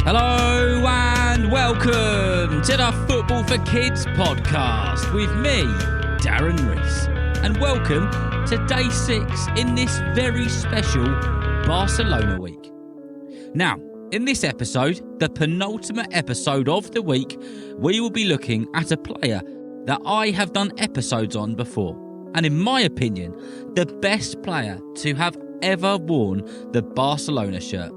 Hello and welcome to the Football for Kids podcast with me, Darren Rees. And welcome to day 6 in this very special Barcelona week. Now, in this episode, the penultimate episode of the week, we will be looking at a player that I have done episodes on before. And in my opinion, the best player to have ever worn the Barcelona shirt.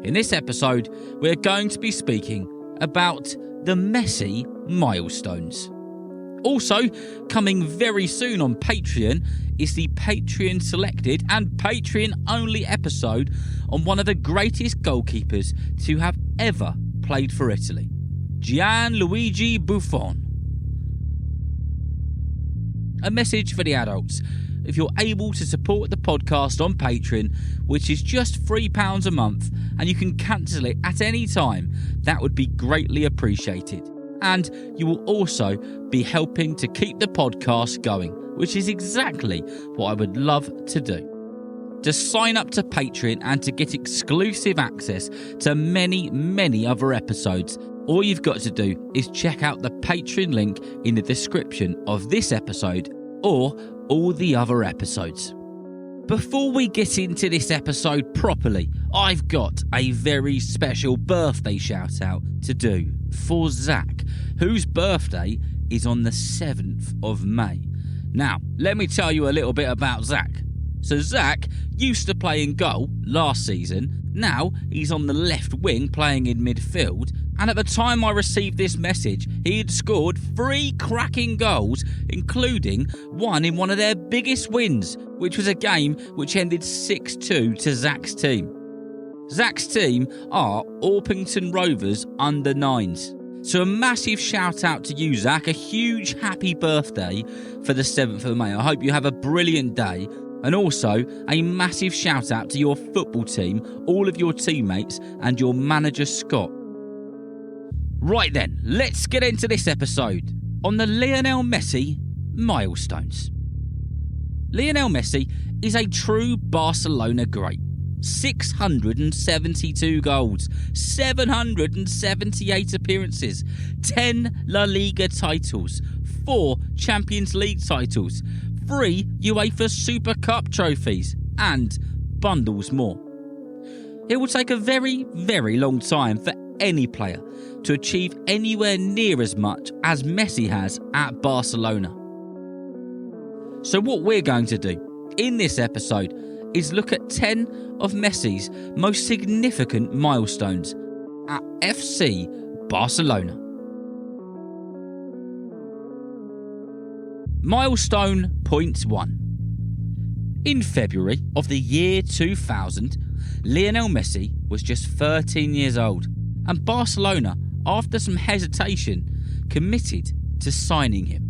In this episode, we're going to be speaking about the Messi Milestones. Also, coming very soon on Patreon is the Patreon selected and Patreon only episode on one of the greatest goalkeepers to have ever played for Italy, Gianluigi Buffon. A message for the adults. If you're able to support the podcast on Patreon, which is just £3 a month, and you can cancel it at any time, that would be greatly appreciated. And you will also be helping to keep the podcast going, which is exactly what I would love to do. To sign up to Patreon and to get exclusive access to many other episodes, all you've got to do is check out the Patreon link in the description of this episode or all the other episodes. Before we get into this episode properly, I've got a very special birthday shout out to do for Zach, whose birthday is on the 7th of May. Now, let me tell you a little bit about Zach. So Zach used to play in goal last season. Now he's on the left wing playing in midfield. And at the time I received this message, he had scored 3 cracking goals, including one in one of their biggest wins, which was a game which ended 6-2 to Zach's team. Zach's team are Orpington Rovers under 9s. So a massive shout out to you, Zach. A huge happy birthday for the 7th of May. I hope you have a brilliant day. And also a massive shout out to your football team, all of your teammates and your manager Scott. Right then, let's get into this episode on the Lionel Messi Milestones. Lionel Messi is a true Barcelona great. 672 goals, 778 appearances, 10 La Liga titles, 4 Champions League titles, 3 UEFA Super Cup trophies, and bundles more. It will take a very long time for any player to achieve anywhere near as much as Messi has at Barcelona. So what we're going to do in this episode is look at 10 of Messi's most significant milestones at FC Barcelona. Milestone point 1. In February of the year 2000, Lionel Messi was just 13 years old, and Barcelona, after some hesitation, committed to signing him.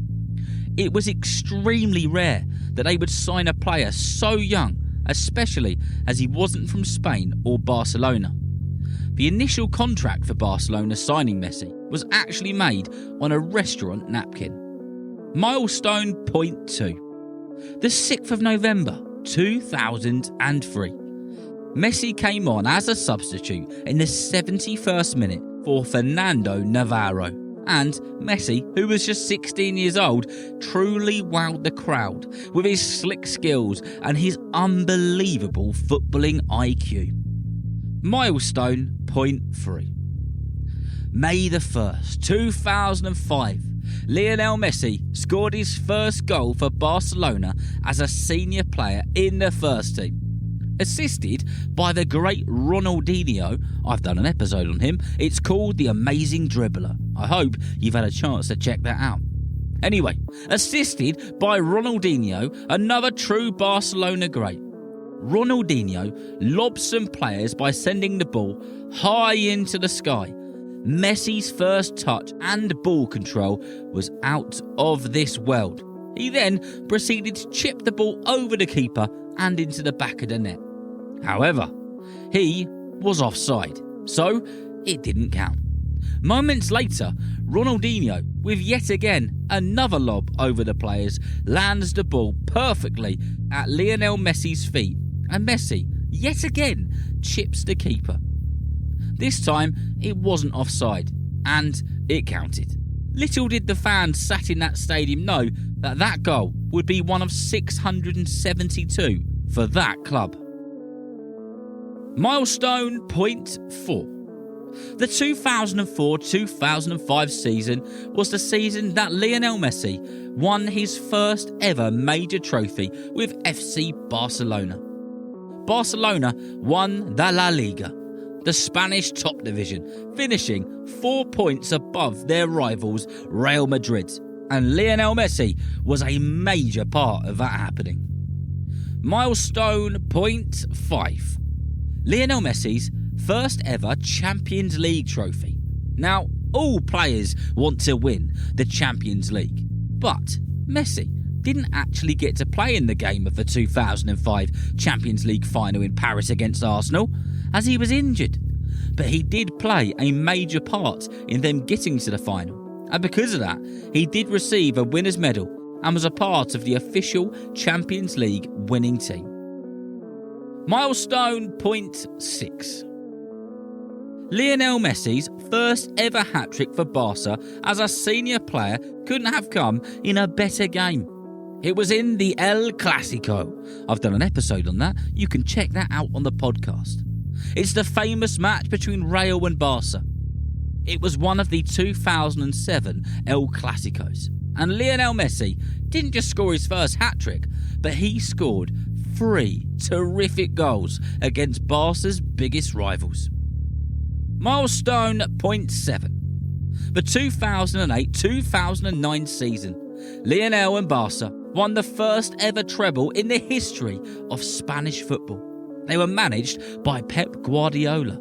It was extremely rare that they would sign a player so young, especially as he wasn't from Spain or Barcelona. The initial contract for Barcelona signing Messi was actually made on a restaurant napkin. Milestone point 2. The 6th of November 2003. Messi came on as a substitute in the 71st minute for Fernando Navarro. And Messi, who was just 16 years old, truly wowed the crowd with his slick skills and his unbelievable footballing IQ. Milestone point 3. May the 1st, 2005. Lionel Messi scored his first goal for Barcelona as a senior player in the first team. Assisted by the great Ronaldinho. I've done an episode on him. It's called The Amazing Dribbler. I hope you've had a chance to check that out. Anyway, assisted by Ronaldinho, another true Barcelona great. Ronaldinho lobs some players by sending the ball high into the sky. Messi's first touch and ball control was out of this world. He then proceeded to chip the ball over the keeper and into the back of the net. However, he was offside, so it didn't count. Moments later, Ronaldinho, with yet again another lob over the players, lands the ball perfectly at Lionel Messi's feet, and Messi, yet again, chips the keeper. This time, it wasn't offside, and it counted. Little did the fans sat in that stadium know that that goal would be one of 672 for that club. Milestone point 4. The 2004-2005 season was the season that Lionel Messi won his first ever major trophy with FC Barcelona. Barcelona won the La Liga, the Spanish top division, finishing 4 points above their rivals Real Madrid, and Lionel Messi was a major part of that happening. Milestone point 5. Lionel Messi's first ever Champions League trophy. Now, all players want to win the Champions League, but Messi didn't actually get to play in the game of the 2005 Champions League final in Paris against Arsenal, as he was injured. But he did play a major part in them getting to the final, and because of that, he did receive a winner's medal and was a part of the official Champions League winning team. Milestone point 6. Lionel Messi's first ever hat-trick for Barca as a senior player couldn't have come in a better game. It was in the El Clásico. I've done an episode on that. You can check that out on the podcast. It's the famous match between Real and Barca. It was one of the 2007 El Clásicos. And Lionel Messi didn't just score his first hat-trick, but he scored 3 terrific goals against Barca's biggest rivals. Milestone point 7. The 2008-2009 season, Lionel and Barca won the first ever treble in the history of Spanish football. They were managed by Pep Guardiola.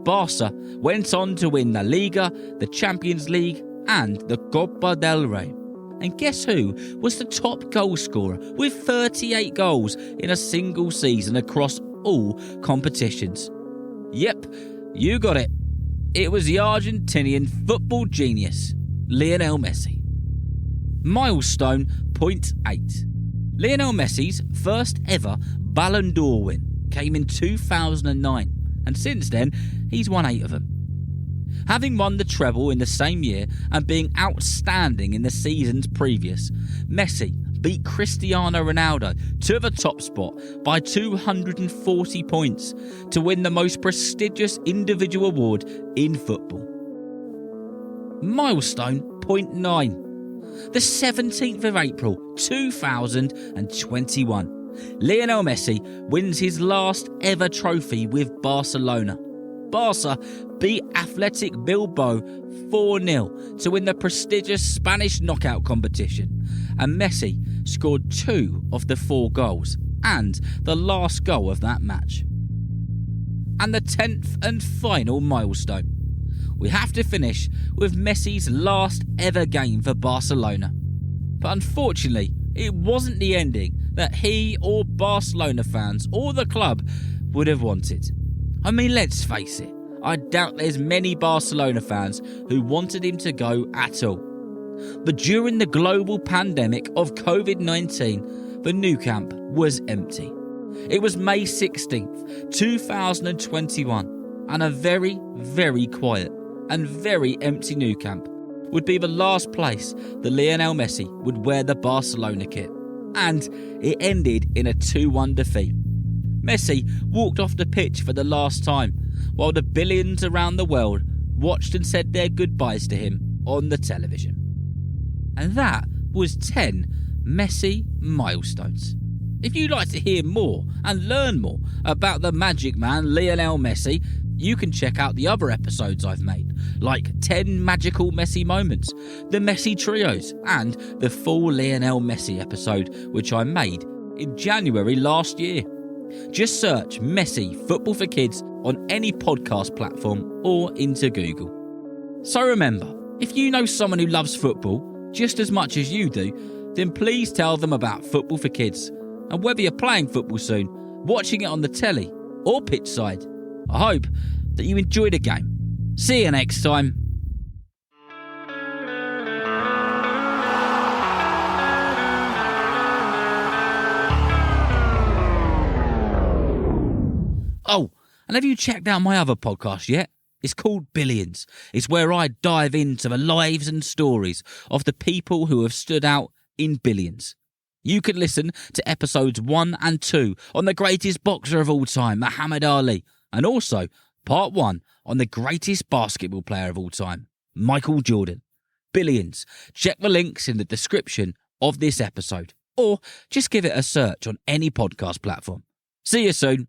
Barca went on to win the Liga, the Champions League and the Copa del Rey. And guess who was the top goal scorer with 38 goals in a single season across all competitions? Yep, you got it. It was the Argentinian football genius, Lionel Messi. Milestone point 8. Lionel Messi's first ever Ballon d'Or win came in 2009, and since then, he's won 8 of them. Having won the treble in the same year and being outstanding in the seasons previous, Messi beat Cristiano Ronaldo to the top spot by 240 points to win the most prestigious individual award in football. Milestone point 9. The 17th of April 2021, Lionel Messi wins his last ever trophy with Barcelona. Barca beat Athletic Bilbao 4-0 to win the prestigious Spanish knockout competition, and Messi scored 2 of the 4 goals and the last goal of that match. And the 10th and final milestone. We have to finish with Messi's last ever game for Barcelona. But unfortunately, it wasn't the ending that he or Barcelona fans or the club would have wanted. I mean, let's face it, I doubt there's many Barcelona fans who wanted him to go at all. But during the global pandemic of COVID-19, the Nou Camp was empty. It was May 16th, 2021, and a very, very quiet and very empty Nou Camp would be the last place that Lionel Messi would wear the Barcelona kit. And it ended in a 2-1 defeat. Messi walked off the pitch for the last time, while the billions around the world watched and said their goodbyes to him on the television. And that was 10 Messi milestones. If you'd like to hear more and learn more about the magic man Lionel Messi, you can check out the other episodes I've made, like 10 magical Messi moments, the Messi trios, and the full Lionel Messi episode, which I made in January last year. Just search Messi Football for Kids on any podcast platform or into Google. So remember, if you know someone who loves football just as much as you do, then please tell them about Football for Kids. And whether you're playing football soon, watching it on the telly or pitch side, I hope that you enjoy the game. See you next time. Oh, and have you checked out my other podcast yet? It's called Billions. It's where I dive into the lives and stories of the people who have stood out in billions. You can listen to episodes 1 and 2 on the greatest boxer of all time, Muhammad Ali, and also part 1 on the greatest basketball player of all time, Michael Jordan. Billions. Check the links in the description of this episode, or just give it a search on any podcast platform. See you soon.